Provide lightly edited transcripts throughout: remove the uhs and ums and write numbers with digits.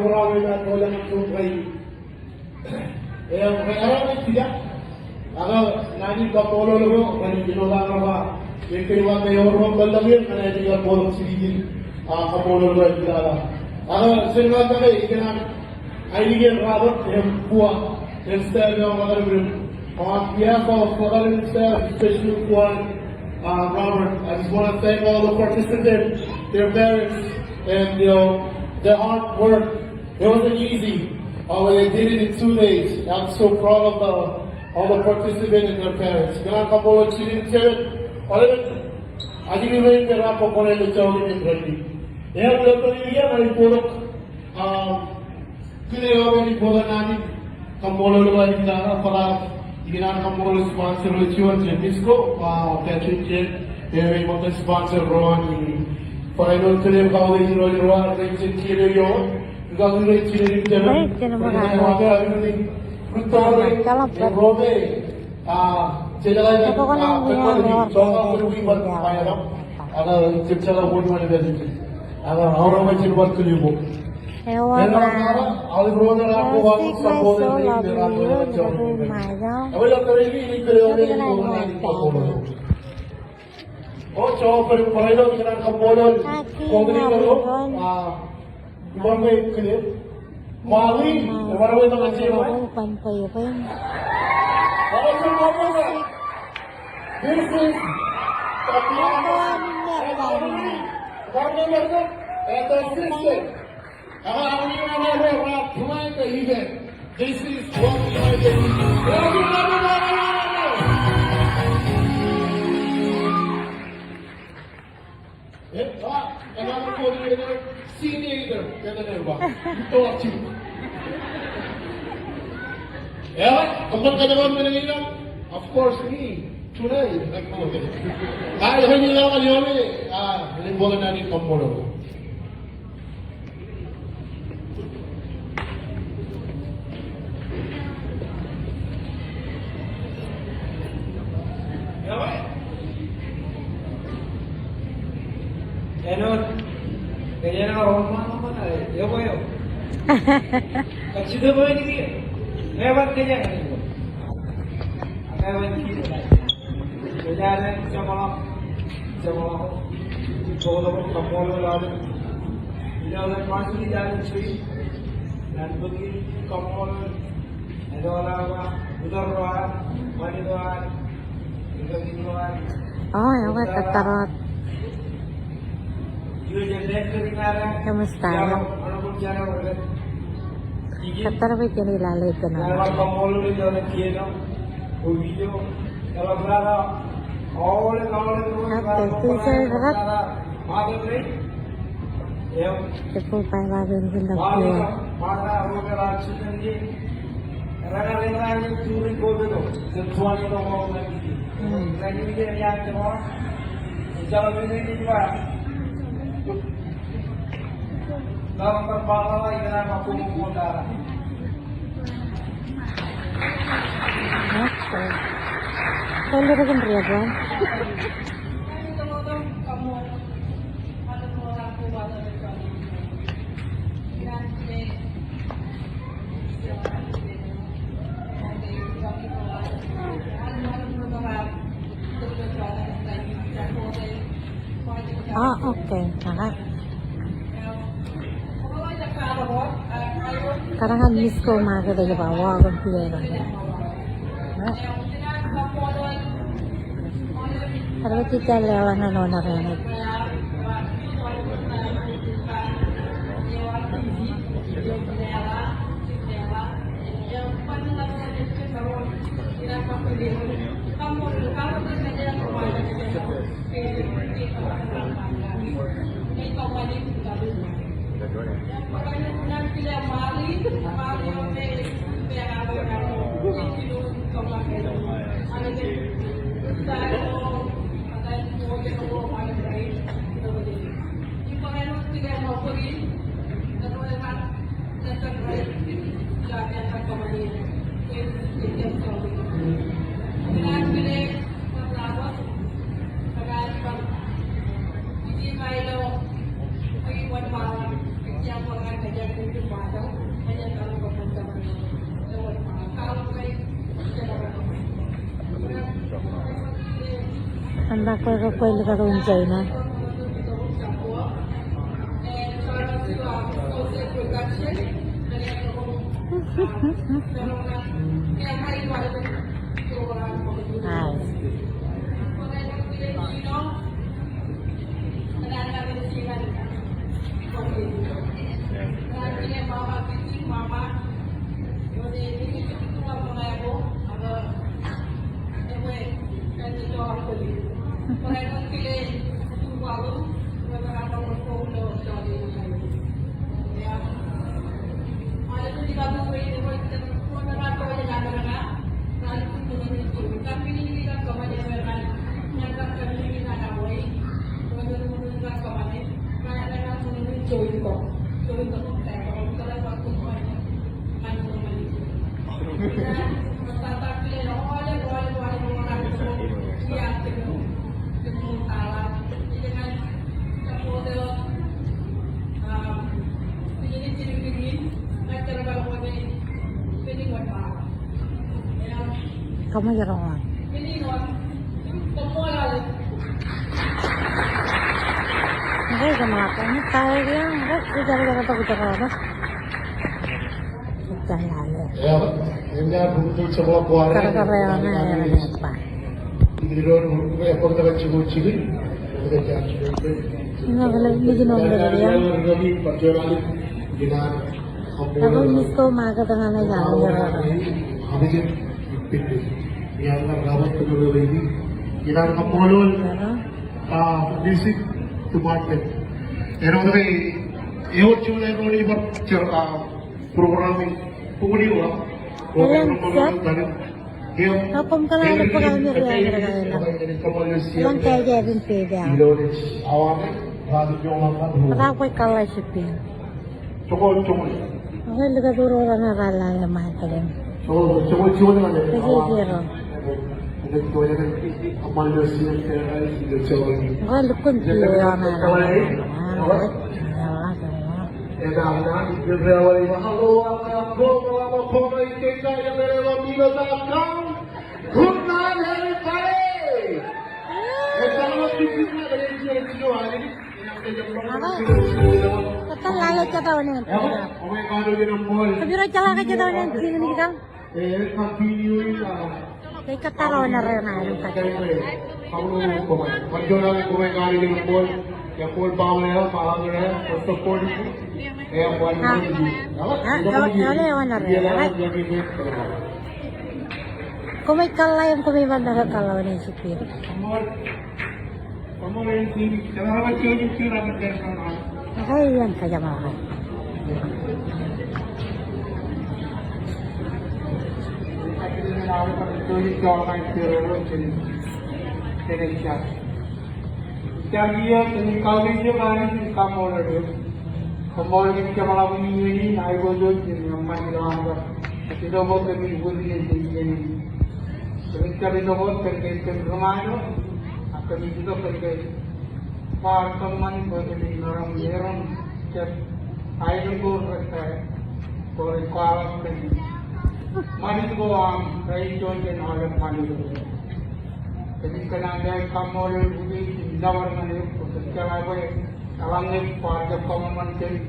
marami na wala ng sungkay. Kaya tidak. Ako, nani ka polo lo, kani ginola ka ba? Yung kaiwa kayo ron balamir, kaya hindi ka polo sigigil. Kapolo lo ay kilala. Ako, sinunod ka kayo, ikanang Aidigen Robert, yung puwa, instead ng mga kalibrin. On behalf of Foreign staff, especially one, Robert, I just want to thank all the participants, their parents, and their hard work. It wasn't easy. They did it in 2 days. I'm so proud of all the participants and their parents. Ganang kapolo chilin chilin. Aji ni rin kaya po ko rin ito ulit yung ready. Kaya wala ko rin yan, ay pulok. Kinayaw ni po namin kapolo luwa rin na para ginaan kapolo sponsor ulit yun. Jembisko, Patrick Jen, may mga sponsor Ron. Para ino ko rin kawin ni Ron Ron, rin sin kilo yun. Gagawin rin chilin dyan. Baik, jangan marah. Yung Robe, sila lang yung Ewan na. Basic my soul, love you, never my love. Pampayo pa yun. This is This is what we are doing. Senior of course, me. Tunay. Kaya hindi lang kayo halimbawa natin kampolo. Kaya na roman naman ay. Yo. Kasi daw ini. Lewat kaya kanito. Ewan dito na. Kaya rin sa mga ipolo ko, kapolo natin. Inawalan masuli dahil suwi. Nanbagi kapolo. Nadola ka, udarroan, manidoan, ikaginuan. Oh, ewan, tatarot. Kamusta? Ano kung dyan ako ulit? Tatarot yung nilalay ko na. Kaya kapolo rin daw na kiyeno. Video, kalau berada, oleh Tepu pai babin hindak mana dia. orang rakyat ini, orang-orang yang curi kode tu, sesuatu yang orang lagi. Lagi ni yang cuma, jalan ini juga. Kalau terbawa lagi dengan aku mengkodar. Okay. Solo rin rin ba? Ah, okay. Karangan miss ko umaga din ba? Wow, ang piyero. Pero kita lewan na no narinig. Hindi kayo, ay iwan pa, kaya mga kanya kung Anda ko lugar ng China. Ay. Kamu jarang. Enggak sama apa ini tahu dia enggak gara-gara takut apa. Sudah lalu. Ya, ini butuh semua kuara. Gara-gara yang apa? Iron, apa kita cuci-cuci? Kita cuci. Enggak boleh bikin nomor dia. Kami perjuangan dengan Aku misko maga dengan aja orang. Kami itu yang rawat kedua ini kita kapolol basic to market. Erode eu cuma ini programming pukuli wa. Kapom kalau ada pegawai yang kayak jadi beda. Kenapa kalau shipping? Cukup. Aku juga dulu orang rala yang mahal kan. Cukup mana? Kecil. Aku lukun dia orang rala. Kata lalu kata orang. Kabiro cala ka kata orang sini ni kan? Kaya kata orang orang orang kata. Kumay kalay yung kumiban na kalaw ni Supir. Ay, yan kaya mahal. Money to go on, right? Don't get all of money to go. Jadi kerana kamu lebih jawab mana, sekarang apa? Alam ni pada kamu jadi,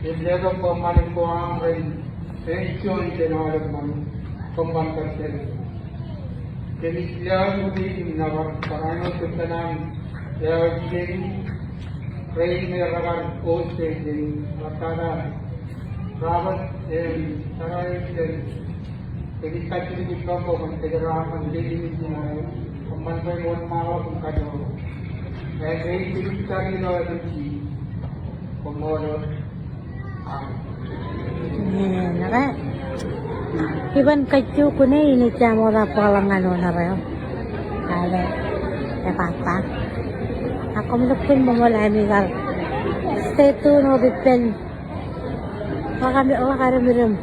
jadi kamu money go on, right? Don't get all of money, kamu kerja. Jadi dia lebih jawab kerana sekarang dia jadi, right? Mereka coach jadi, maka Rabat sekarang jadi kaji di kelompok menjadi menjadi pembantu buat malu kaji. Jadi kita ni lawan si pemodal. Nara. Iban kacu kune ini camora palangan nara. Ada apa? Aku melukun memulai mikal. Stay tuned no bipen. Kami Allah karamiram.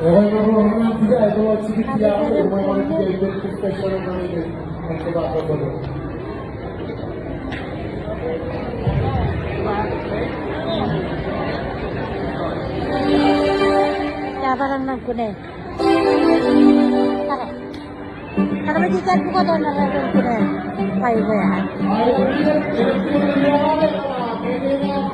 Orang tidak ada sedikit yang orang tidak ikut spesial ini. Siapa orang nak kuda? Tarik. Kalau majikan ko doon na rin ko na. Kayo ba yan? Ay, eleksyon na niya kami. Pwede na.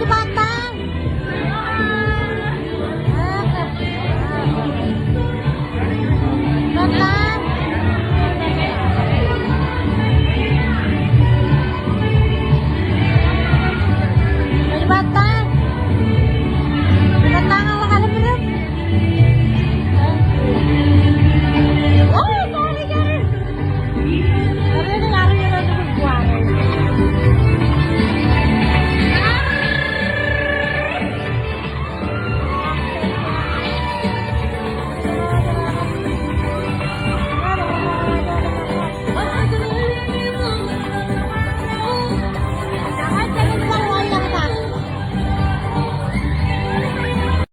Pag